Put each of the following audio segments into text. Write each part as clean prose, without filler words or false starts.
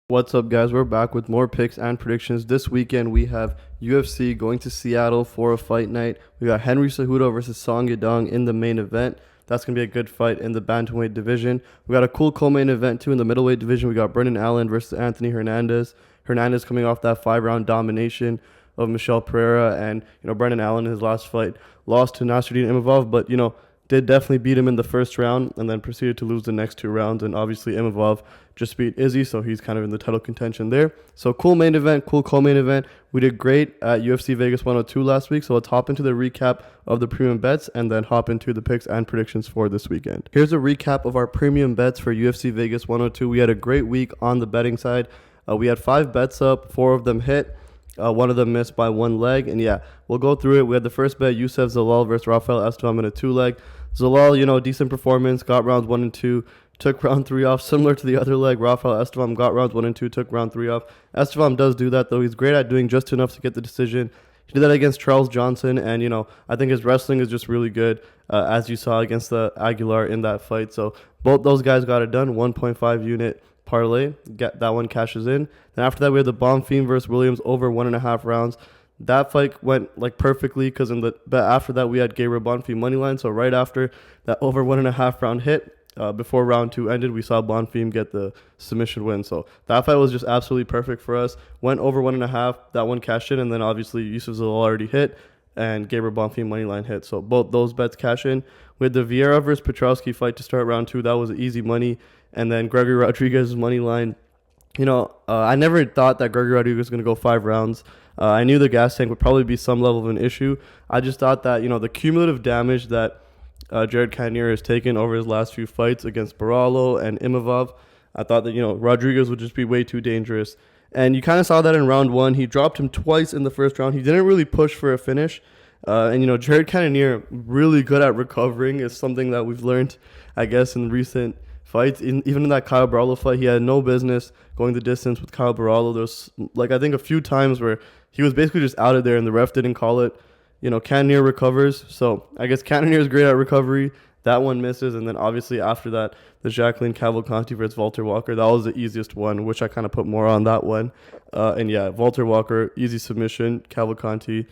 What's up, guys? We're back with more picks and predictions. This weekend, we have UFC going to Seattle for a fight night. We got Henry Cejudo versus Yadong in the main event. That's going to be a good fight in the bantamweight division. We got a cool co-main event, too, in the middleweight division. We got Brendan Allen versus Anthony Hernandez. Hernandez coming off that 5-round domination of Michel Pereira. And, Brendan Allen in his last fight lost to Nasruddin Imavov, but, did definitely beat him in the first round and then proceeded to lose the next two rounds. And obviously Imavov just beat Izzy, so he's kind of in the title contention there. So cool main event, cool co-main event. We did great at UFC Vegas 102 last week, so let's hop into the recap of the premium bets and then hop into the picks and predictions for this weekend. Here's a recap of our premium bets for UFC Vegas 102. We had a great week on the betting side. We had 5 bets up, 4 of them hit. One of them missed by one leg. And yeah, we'll go through it. We had the first bet, Youssef Zalal versus Raffael Estevam in a 2-leg. Zalal, decent performance, got rounds 1 and 2, took round 3 off. Similar to the other leg, Raffael Estevam got rounds 1 and 2, took round 3 off. Estevam does do that, though. He's great at doing just enough to get the decision. He did that against Charles Johnson, and, I think his wrestling is just really good, as you saw against the Aguilar in that fight. So both those guys got it done, 1.5 unit parlay. Get that one cashes in. Then after that, we had the Bonfim versus Williams over 1.5 rounds. That fight went perfectly because in the bet after that we had Gabriel Bonfim money line. So right after that over 1.5 round hit, before round 2 ended, we saw Bonfim get the submission win. So that fight was just absolutely perfect for us. Went over 1.5. That one cashed in, and then obviously Yusuf Zalal already hit, and Gabriel Bonfim money line hit. So both those bets cash in. We had the Vieira versus Petrowski fight to start round 2. That was easy money, and then Gregory Rodriguez's money line. I never thought that Gregory Rodriguez was going to go 5 rounds. I knew the gas tank would probably be some level of an issue. I just thought that, the cumulative damage that Jared Cannonier has taken over his last few fights against Barallo and Imavov, I thought that, Rodriguez would just be way too dangerous. And you kind of saw that in round 1. He dropped him twice in the first round. He didn't really push for a finish. Jared Cannonier, really good at recovering, is something that we've learned, I guess, in recent fights. Even in that Kyle Barallo fight, he had no business going the distance with Kyle Barallo. There's I think a few times where he was basically just out of there and the ref didn't call it. Cannonier recovers. So I guess Cannonier is great at recovery. That one misses. And then obviously after that, the Jacqueline Cavalcanti versus Walter Walker. That was the easiest one, which I kind of put more on that one. And yeah, Walter Walker, easy submission. Cavalcanti,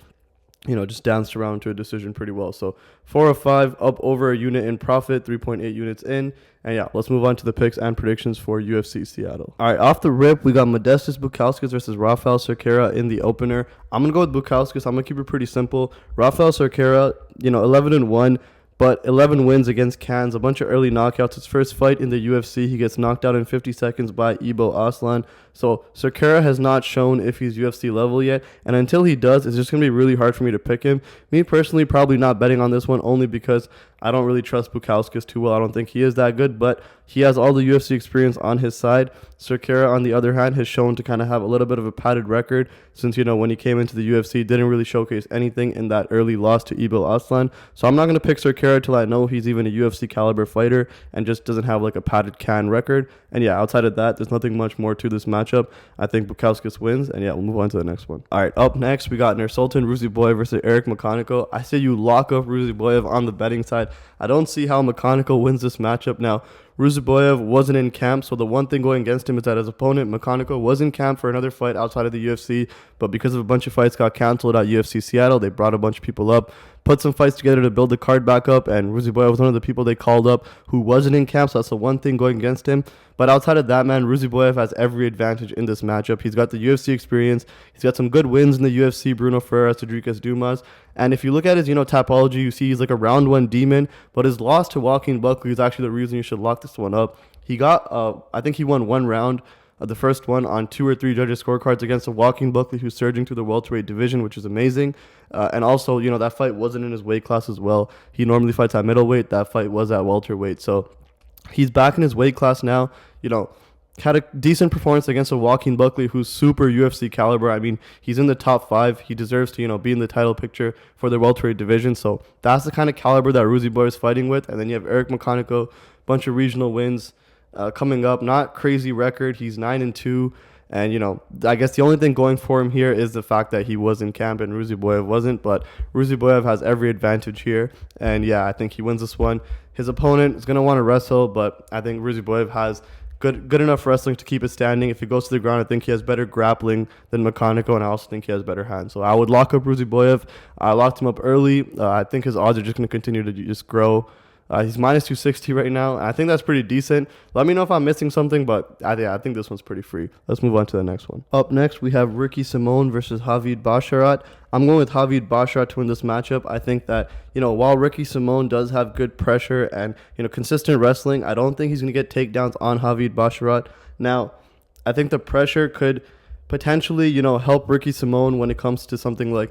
just danced around to a decision pretty well. So 4 of 5, up over a unit in profit, 3.8 units in. And yeah, let's move on to the picks and predictions for UFC Seattle. All right, off the rip, we got Modestas Bukauskas versus Raffael Cerqueira in the opener. I'm going to go with Bukauskas. I'm going to keep it pretty simple. Raffael Cerqueira, 11-1. But 11 wins against Cans, a bunch of early knockouts. His first fight in the UFC, he gets knocked out in 50 seconds by Ibo Aslan. So Cerqueira has not shown if he's UFC level yet. And until he does, it's just going to be really hard for me to pick him. Me personally, probably not betting on this one only because I don't really trust Bukauskas too well. I don't think he is that good, but he has all the UFC experience on his side. Cerqueira, on the other hand, has shown to kind of have a little bit of a padded record since, when he came into the UFC, didn't really showcase anything in that early loss to Ibo Aslan. So I'm not going to pick Cerqueira till I know he's even a UFC caliber fighter and just doesn't have a padded can record. And yeah, outside of that, there's nothing much more to this matchup. I think Bukauskas wins, and yeah, we'll move on to the next one. All right, up next, we got Nursulton Ruziboev versus Eric McConico. I say you lock up Ruziboev on the betting side. I don't see how McConico wins this matchup. Now, Ruziboev wasn't in camp, so the one thing going against him is that his opponent, McConico, was in camp for another fight outside of the UFC, but because of a bunch of fights got canceled at UFC Seattle, they brought a bunch of people up, put some fights together to build the card back up, and Ruziboev was one of the people they called up who wasn't in camp, so that's the one thing going against him. But outside of that, man, Ruziboev has every advantage in this matchup. He's got the UFC experience. He's got some good wins in the UFC, Bruno Ferreira, Cedricus Dumas. And if you look at his, topology, you see he's like a round 1 demon, but his loss to Joaquin Buckley is actually the reason you should lock this one up. He got, I think he won 1 round, the first one on 2 or 3 judges' scorecards against a Joaquin Buckley who's surging through the welterweight division, which is amazing. And also, that fight wasn't in his weight class as well. He normally fights at middleweight. That fight was at welterweight. So he's back in his weight class now. Had a decent performance against a Joaquin Buckley who's super UFC caliber. I mean, he's in the top 5. He deserves to, be in the title picture for the welterweight division. So that's the kind of caliber that Ruziboev is fighting with. And then you have Eric McConico, bunch of regional wins coming up. Not crazy record. He's 9-2. And, I guess the only thing going for him here is the fact that he was in camp and Ruziboev wasn't. But Ruziboev has every advantage here. And, yeah, I think he wins this one. His opponent is going to want to wrestle, but I think Ruziboev has good enough wrestling to keep it standing. If he goes to the ground, I think he has better grappling than McConico, and I also think he has better hands. So I would lock up Ruziboev. I locked him up early. I think his odds are just going to continue to just grow. He's minus 260 right now. I think that's pretty decent. Let me know if I'm missing something, but I think this one's pretty free. Let's move on to the next one. Up next, we have Ricky Simón versus Javid Basharat. I'm going with Javid Basharat to win this matchup. I think that, while Ricky Simón does have good pressure and, consistent wrestling, I don't think he's going to get takedowns on Javid Basharat. Now, I think the pressure could potentially, help Ricky Simón when it comes to something like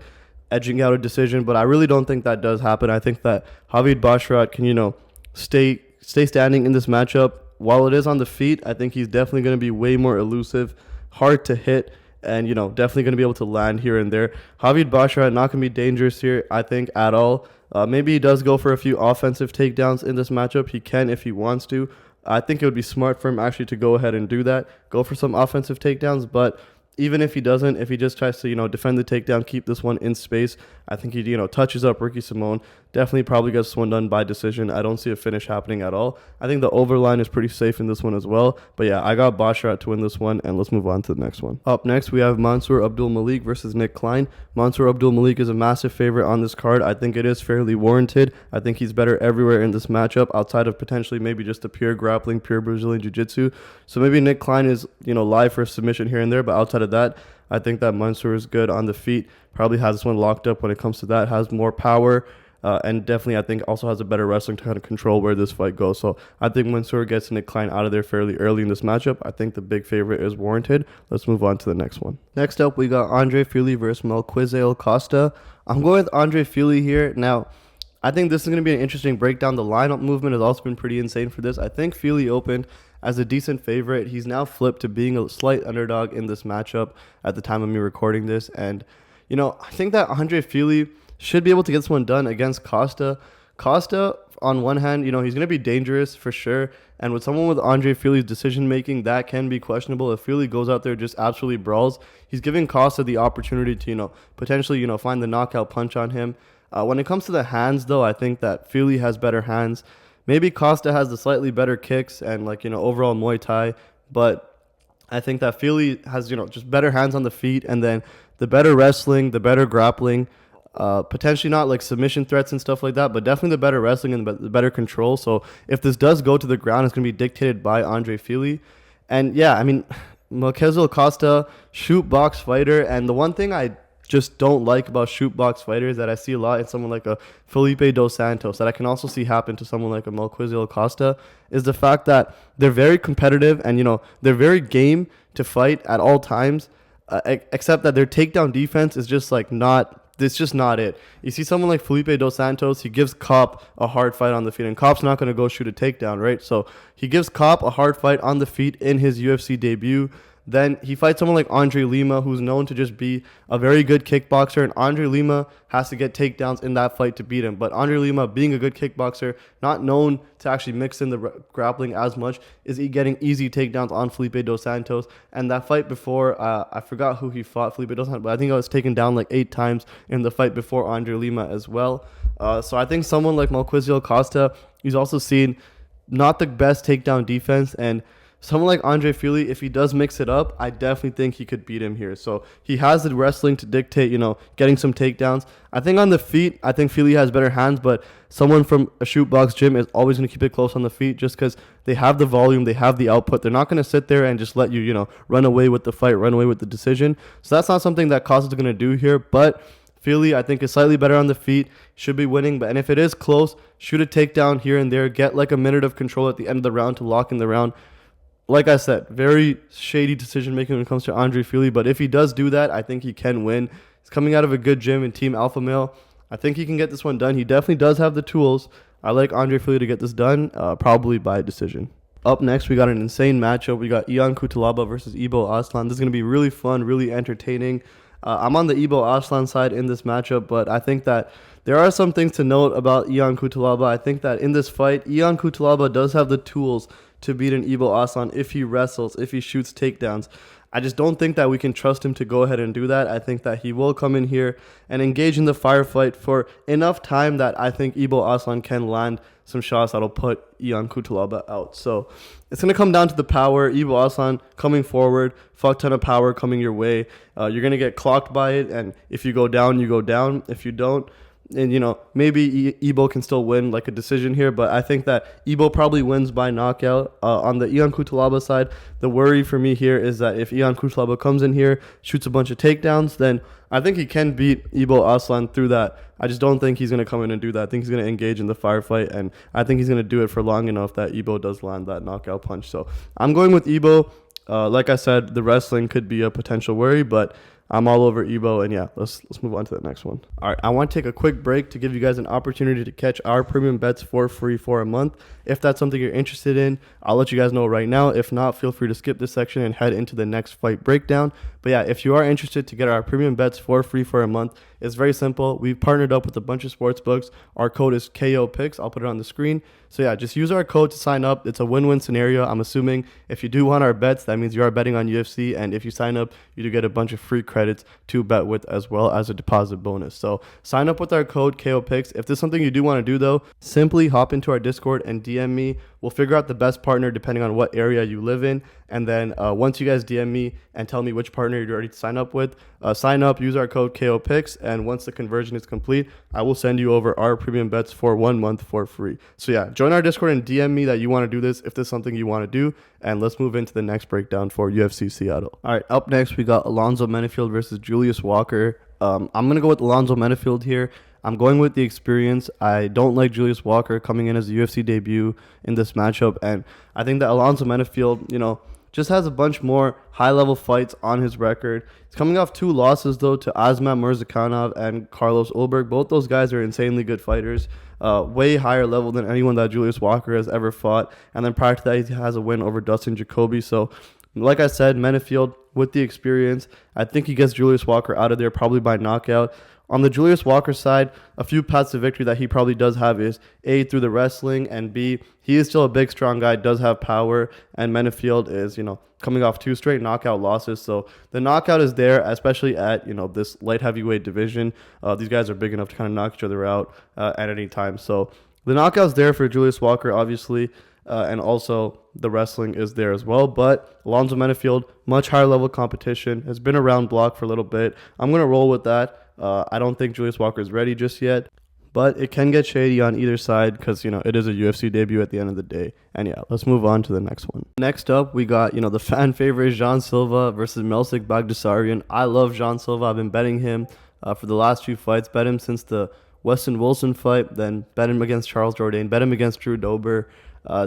edging out a decision, but I really don't think that does happen. I think that Javid Basharat can, stay standing in this matchup. While it is on the feet, I think he's definitely going to be way more elusive, hard to hit, and, definitely going to be able to land here and there. Javid Basharat not going to be dangerous here, I think, at all. Maybe he does go for a few offensive takedowns in this matchup. He can if he wants to. I think it would be smart for him actually to go ahead and do that, go for some offensive takedowns, but even if he doesn't, if he just tries to, defend the takedown, keep this one in space, I think he, touches up Ricky Simón. Definitely probably gets this one done by decision. I don't see a finish happening at all. I think the overline is pretty safe in this one as well. But yeah, I got Basharat to win this one, and let's move on to the next one. Up next, we have Mansur Abdul-Malik versus Nick Klein. Mansur Abdul-Malik is a massive favorite on this card. I think it is fairly warranted. I think he's better everywhere in this matchup, outside of potentially maybe just the pure grappling, pure Brazilian Jiu-Jitsu. So maybe Nick Klein is, live for a submission here and there, but outside of that, I think that Mansur is good on the feet, probably has this one locked up when it comes to that, has more power, and definitely I think also has a better wrestling to kind of control where this fight goes. So I think Mansur gets Nick Klein out of there fairly early in this matchup. I think the big favorite is warranted. Let's move on to the next one. Next up, we got Andre Fili versus Melquizael Costa. I'm going with Andre Fili here. Now, I think this is going to be an interesting breakdown. The lineup movement has also been pretty insane for this. I think Fili opened as a decent favorite. He's now flipped to being a slight underdog in this matchup at the time of me recording this. And, I think that Andre Fili should be able to get this one done against Costa. Costa, on one hand, he's going to be dangerous for sure. And with someone with Andre Fili's decision-making, that can be questionable. If Fili goes out there just absolutely brawls, he's giving Costa the opportunity to, potentially, find the knockout punch on him. When it comes to the hands, though, I think that Fili has better hands. Maybe Costa has the slightly better kicks and, overall Muay Thai. But I think that Fili has, just better hands on the feet, and then the better wrestling, the better grappling. Potentially not like submission threats and stuff like that, but definitely the better wrestling and the better control. So if this does go to the ground, it's going to be dictated by Andre Fili. And yeah, Melquizael Costa, shoot box fighter. And the one thing I just don't like about shoot box fighters that I see a lot in someone like a Felipe Dos Santos, that I can also see happen to someone like a Melquizael Costa, is the fact that they're very competitive and, they're very game to fight at all times, except that their takedown defense is just it's just not it. You see someone like Felipe Dos Santos, he gives Kopp a hard fight on the feet, and Kopp's not going to go shoot a takedown, right? So he gives Kopp a hard fight on the feet in his UFC debut. Then he fights someone like Andre Lima, who's known to just be a very good kickboxer, and Andre Lima has to get takedowns in that fight to beat him. But Andre Lima, being a good kickboxer, not known to actually mix in the grappling as much, is he getting easy takedowns on Felipe Dos Santos. And that fight before, I forgot who he fought, Felipe Dos Santos, but I think I was taken down like 8 times in the fight before Andre Lima as well. So I think someone like Melquizael Costa, he's also seen not the best takedown defense, and someone like Andre Fili, if he does mix it up, I definitely think he could beat him here. So he has the wrestling to dictate, getting some takedowns. I think on the feet, I think Fili has better hands, but someone from a shoot box gym is always going to keep it close on the feet just because they have the volume, they have the output. They're not going to sit there and just let you, run away with the fight, run away with the decision. So that's not something that Costa's going to do here, but Fili, I think, is slightly better on the feet, should be winning. And if it is close, shoot a takedown here and there, get like a minute of control at the end of the round to lock in the round. Like I said, very shady decision-making when it comes to Andre Fili, but if he does do that, I think he can win. He's coming out of a good gym in Team Alpha Male. I think he can get this one done. He definitely does have the tools. I like Andre Fili to get this done, probably by decision. Up next, we got an insane matchup. We got Ion Cutelaba versus Ibo Aslan. This is going to be really fun, really entertaining. I'm on the Ibo Aslan side in this matchup, but I think that there are some things to note about Ion Cutelaba. I think that in this fight, Ion Cutelaba does have the tools to beat an Ibo Aslan if he wrestles, if he shoots takedowns. I just don't think that we can trust him to go ahead and do that. I think that he will come in here and engage in the firefight for enough time that I think Ibo Aslan can land some shots that'll put Ion Cutelaba out. So it's going to come down to the power. Ibo Aslan coming forward, fuck ton of power coming your way. You're going to get clocked by it, and if you go down, you go down. If you don't, and, maybe Ibo can still win like a decision here, but I think that Ibo probably wins by knockout. On the Ion Cutelaba side, the worry for me here is that if Ion Cutelaba comes in here, shoots a bunch of takedowns, then I think he can beat Ibo Aslan through that. I just don't think he's going to come in and do that. I think he's going to engage in the firefight, and I think he's going to do it for long enough that Ibo does land that knockout punch. So I'm going with Ibo. Like I said, the wrestling could be a potential worry, but I'm all over Ibo, and yeah, let's move on to the next one. All right, I want to take a quick break to give you guys an opportunity to catch our premium bets for free for a month. If that's something you're interested in, I'll let you guys know right now. If not, feel free to skip this section and head into the next fight breakdown. But yeah, if you are interested to get our premium bets for free for a month, it's very simple. We've partnered up with a bunch of sports books. Our code is KOPICKS. I'll put it on the screen. So yeah, just use our code to sign up. It's a win-win scenario. I'm assuming if you do want our bets, that means you are betting on UFC. And if you sign up, you do get a bunch of free credits to bet with as well as a deposit bonus. So sign up with our code KOPICKS. If there's something you do want to do though, simply hop into our Discord and DM me. We'll figure out the best partner depending on what area you live in. And then once you guys DM me and tell me which partner you're ready to sign up with, sign up, use our code KOPICKS, and once the conversion is complete, I will send you over our premium bets for 1 month for free. So yeah, join our Discord and DM me that you want to do this if there's something you want to do. And let's move into the next breakdown for UFC Seattle. All right, up next, we got Alonzo Menifield versus Julius Walker. I'm going to go with Alonzo Menifield here. I'm going with the experience. I don't like Julius Walker coming in as a UFC debut in this matchup. And I think that Alonzo Menifield, just has a bunch more high-level fights on his record. He's coming off 2 losses, though, to Asmat Murzakanov and Carlos Ulberg. Both those guys are insanely good fighters, way higher level than anyone that Julius Walker has ever fought. And then prior to that, he has a win over Dustin Jacoby. So, like I said, Menifield, with the experience, I think he gets Julius Walker out of there probably by knockout. On the Julius Walker side, a few paths to victory that he probably does have is A, through the wrestling, and B, he is still a big, strong guy, does have power, and Menifield is, coming off 2 straight knockout losses. So the knockout is there, especially at, this light heavyweight division. These guys are big enough to kind of knock each other out at any time. So the knockout's there for Julius Walker, obviously, and also the wrestling is there as well. But Alonzo Menifield, much higher level competition, has been around block for a little bit. I'm going to roll with that. I don't think Julius Walker is ready just yet, but it can get shady on either side because, it is a UFC debut at the end of the day. And yeah, let's move on to the next one. Next up, we got, the fan favorite Jean Silva versus Melsik Baghdasaryan. I love Jean Silva. I've been betting him for the last few fights. Bet him since the Weston Wilson fight, then bet him against Charles Jourdain, bet him against Drew Dober.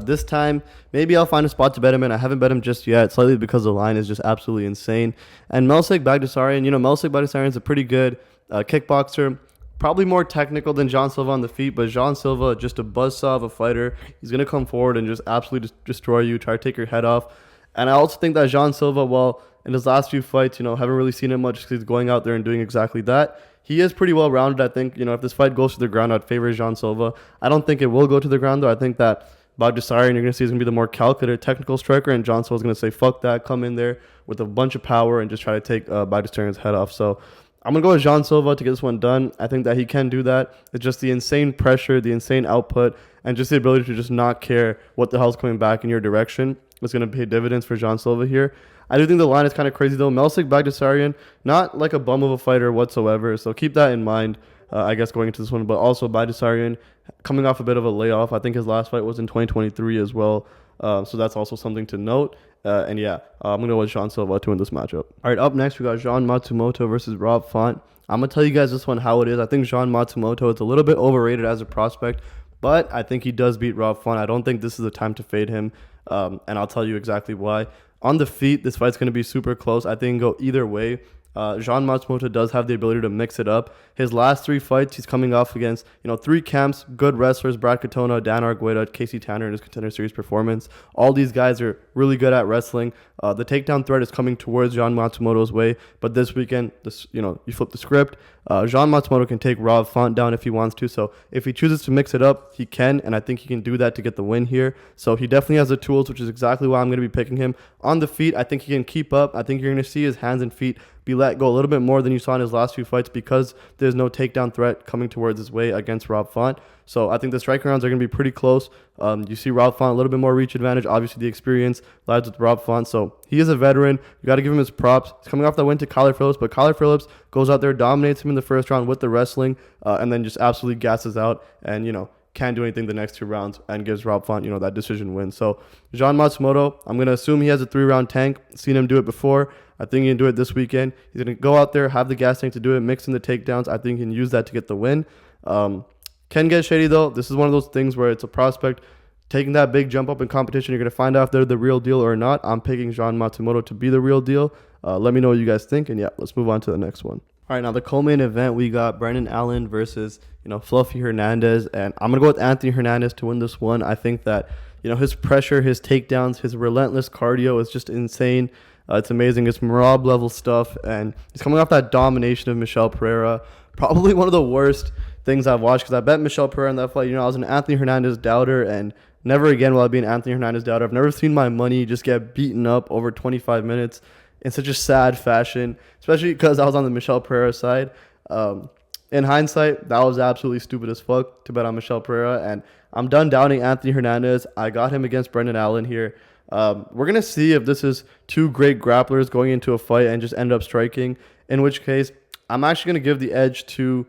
This time, maybe I'll find a spot to bet him in. I haven't bet him just yet, slightly because the line is just absolutely insane. And Melsik Baghdasaryan, Melsik Baghdasaryan is a pretty good kickboxer, probably more technical than Jean Silva on the feet, but Jean Silva, just a buzzsaw of a fighter. He's going to come forward and just absolutely destroy you, try to take your head off. And I also think that Jean Silva, well, in his last few fights, haven't really seen him much because he's going out there and doing exactly that. He is pretty well rounded. I think, if this fight goes to the ground, I'd favor Jean Silva. I don't think it will go to the ground, though. I think that Baghdasaryan, you're going to see, is going to be the more calculated technical striker, and Jean Silva's going to say, fuck that, come in there with a bunch of power and just try to take Baghdasaryan's head off. So I'm going to go with Jean Silva to get this one done. I think that he can do that. It's just the insane pressure, the insane output, and just the ability to just not care what the hell's coming back in your direction. It's going to pay dividends for Jean Silva here. I do think the line is kind of crazy, though. Melsik Baghdasaryan, not like a bum of a fighter whatsoever, so keep that in mind, I guess, going into this one. But also Baghdasaryan coming off a bit of a layoff. I think his last fight was in 2023 as well, so that's also something to note. And yeah, I'm going to go with Jean Silva to win this matchup. All right, up next, we got Jean Matsumoto versus Rob Font. I'm going to tell you guys this one how it is. I think Jean Matsumoto is a little bit overrated as a prospect, but I think he does beat Rob Font. I don't think this is the time to fade him, and I'll tell you exactly why. On the feet, this fight's going to be super close. I think it can go either way. Jean Matsumoto does have the ability to mix it up. His last 3 fights, he's coming off against 3 camps, good wrestlers: Brad Katona, Dan Argueta, Casey Tanner in his Contender Series performance. All these guys are really good at wrestling. The takedown threat is coming towards Jean Matsumoto's way, but this weekend, you flip the script. Jean Matsumoto can take Rob Font down if he wants to. So if he chooses to mix it up, he can, and I think he can do that to get the win here. So he definitely has the tools, which is exactly why I'm going to be picking him. On the feet, I think he can keep up. I think you're going to see his hands and feet be let go a little bit more than you saw in his last few fights because there's no takedown threat coming towards his way against Rob Font. So I think the striking rounds are going to be pretty close. You see Rob Font a little bit more reach advantage. Obviously, the experience lies with Rob Font. So he is a veteran. You got to give him his props. He's coming off that win to Kyler Phillips, but Kyler Phillips goes out there, dominates him in the first round with the wrestling, and then just absolutely gasses out and, can't do anything the next 2 rounds and gives Rob Font, that decision win. So Jean Matsumoto, I'm going to assume he has a 3-round tank. Seen him do it before. I think he can do it this weekend. He's going to go out there, have the gas tank to do it, mix in the takedowns. I think he can use that to get the win. Can get shady, though. This is one of those things where it's a prospect taking that big jump up in competition. You're going to find out if they're the real deal or not. I'm picking Jean Matsumoto to be the real deal. Let me know what you guys think. And, let's move on to the next one. All right, now the co-main event, we got Brendan Allen versus, Fluffy Hernandez. And I'm going to go with Anthony Hernandez to win this one. I think that, his pressure, his takedowns, his relentless cardio is just insane. It's amazing. It's Marab level stuff. And he's coming off that domination of Michel Pereira. Probably one of the worst things I've watched because I bet Michel Pereira in that fight. I was an Anthony Hernandez doubter, and never again will I be an Anthony Hernandez doubter. I've never seen my money just get beaten up over 25 minutes in such a sad fashion, especially because I was on the Michel Pereira side. In hindsight, that was absolutely stupid as fuck to bet on Michel Pereira, and I'm done doubting Anthony Hernandez. I got him against Brendan Allen here. We're going to see if this is 2 great grapplers going into a fight and just end up striking, in which case I'm actually going to give the edge to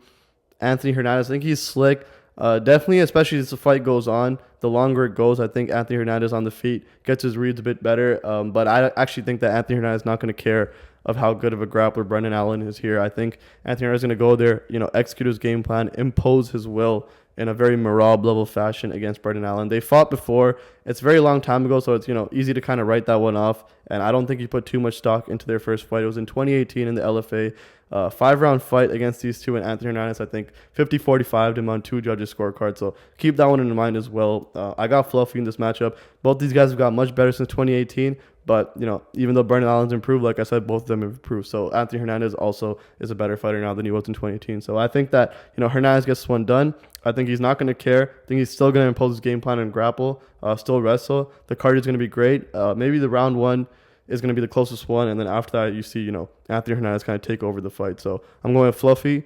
Anthony Hernandez. I think he's slick. Definitely, especially as the fight goes on, the longer it goes, I think Anthony Hernandez on the feet gets his reads a bit better. But I actually think that Anthony Hernandez is not going to care of how good of a grappler Brendan Allen is here. I think Anthony Hernandez is going to go there, execute his game plan, impose his will in a very Marab level fashion against Brendan Allen. They fought before. It's a very long time ago, so it's easy to kind of write that one off. And I don't think he put too much stock into their first fight. It was in 2018 in the LFA. 5-round fight against these two, and Anthony Hernandez, I think 50-45 him on 2 judges' scorecards. So keep that one in mind as well. I got Fluffy in this matchup. Both these guys have got much better since 2018. But, even though Brendan Allen's improved, like I said, both of them have improved. So Anthony Hernandez also is a better fighter now than he was in 2018. So I think that, Hernandez gets this one done. I think he's not going to care. I think he's still going to impose his game plan and grapple, still wrestle. The cardio is going to be great. Maybe the round 1 is going to be the closest one. And then after that, you see, Anthony Hernandez kind of take over the fight. So I'm going with Fluffy.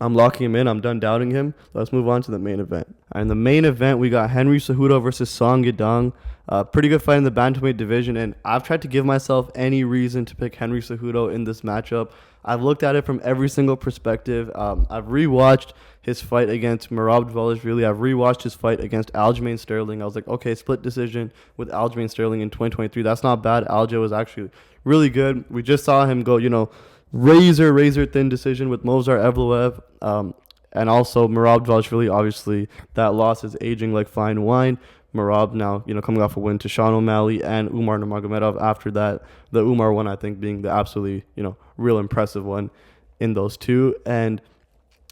I'm locking him in. I'm done doubting him. Let's move on to the main event. In the main event, we got Henry Cejudo versus Song Yadong. Pretty good fight in the bantamweight division, and I've tried to give myself any reason to pick Henry Cejudo in this matchup. I've looked at it from every single perspective. I've rewatched his fight against Merab Dvalishvili. I've rewatched his fight against Aljamain Sterling. I was like, okay, split decision with Aljamain Sterling in 2023. That's not bad. Aljo was actually really good. We just saw him go, razor thin decision with Movsar Evloev. And also Merab Dvalishvili, obviously, that loss is aging like fine wine. Merab now, coming off a win to Sean O'Malley and Umar Nurmagomedov after that. The Umar one, I think, being the absolutely, real impressive one in those two. And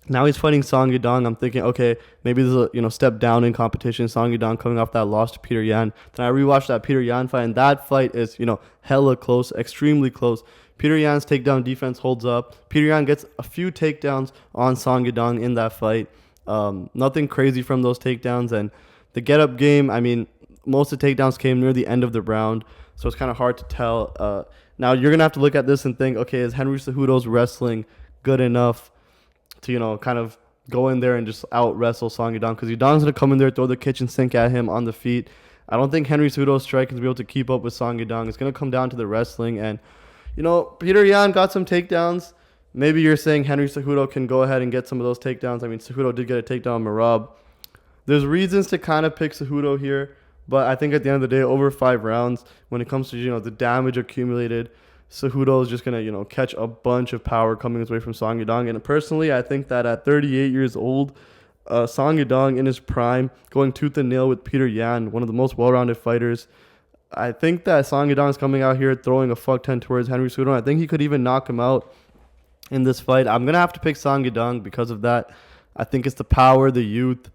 now he's fighting Song Yadong. I'm thinking, okay, maybe there's a, step down in competition. Song Yadong coming off that loss to Petr Yan. Then I rewatched that Petr Yan fight, and that fight is, hella close, extremely close. Petr Yan's takedown defense holds up. Petr Yan gets a few takedowns on Song Yadong in that fight. Nothing crazy from those takedowns. And the get-up game, most of the takedowns came near the end of the round, so it's kind of hard to tell. Now, you're going to have to look at this and think, okay, is Henry Cejudo's wrestling good enough to, kind of go in there and just out-wrestle Song Yadong? Because Yadong's going to come in there, throw the kitchen sink at him on the feet. I don't think Henry Cejudo's strike is going to be able to keep up with Song Yadong. It's going to come down to the wrestling. And, Petr Yan got some takedowns. Maybe you're saying Henry Cejudo can go ahead and get some of those takedowns. Cejudo did get a takedown on Merab. There's reasons to kind of pick Cejudo here, but I think at the end of the day, over 5 rounds, when it comes to, the damage accumulated, Cejudo is just going to, catch a bunch of power coming his way from Song Yadong. And personally, I think that at 38 years old, Song Yadong in his prime, going tooth and nail with Petr Yan, one of the most well-rounded fighters, I think that Song Yadong is coming out here throwing a fuck ton towards Henry Cejudo. I think he could even knock him out in this fight. I'm going to have to pick Song Yadong because of that. I think it's the power, the youth,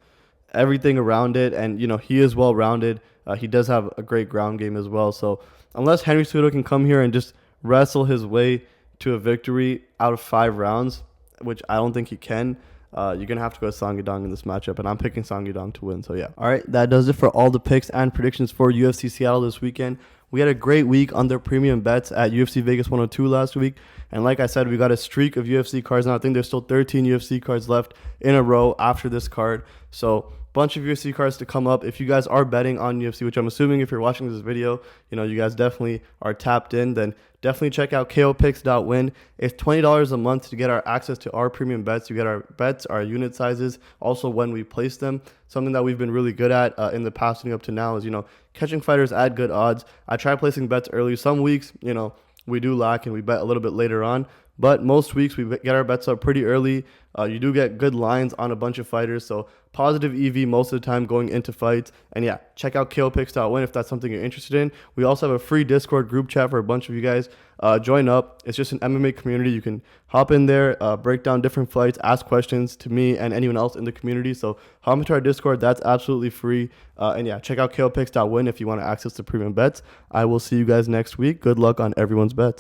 everything around it. And, he is well-rounded. He does have a great ground game as well. So unless Henry Cejudo can come here and just wrestle his way to a victory out of 5 rounds, which I don't think he can, you're going to have to go with Song Yadong in this matchup, and I'm picking Song Yadong to win. So, yeah. All right, that does it for all the picks and predictions for UFC Seattle this weekend. We had a great week on their premium bets at UFC Vegas 102 last week. And like I said, we got a streak of UFC cards now. I think there's still 13 UFC cards left in a row after this card. So bunch of UFC cards to come up. If you guys are betting on UFC, which I'm assuming if you're watching this video, you guys definitely are tapped in, then definitely check out kopicks.win. It's $20 a month to get our access to our premium bets. You get our bets, our unit sizes, also when we place them. Something that we've been really good at in the past leading up to now is, catching fighters at good odds. I try placing bets early. Some weeks, we do lack and we bet a little bit later on. But most weeks, we get our bets up pretty early. You do get good lines on a bunch of fighters. So positive EV most of the time going into fights. And yeah, check out kopicks.win if that's something you're interested in. We also have a free Discord group chat for a bunch of you guys. Join up. It's just an MMA community. You can hop in there, break down different fights, ask questions to me and anyone else in the community. So hop into our Discord. That's absolutely free. And yeah, check out kopicks.win if you want to access the premium bets. I will see you guys next week. Good luck on everyone's bets.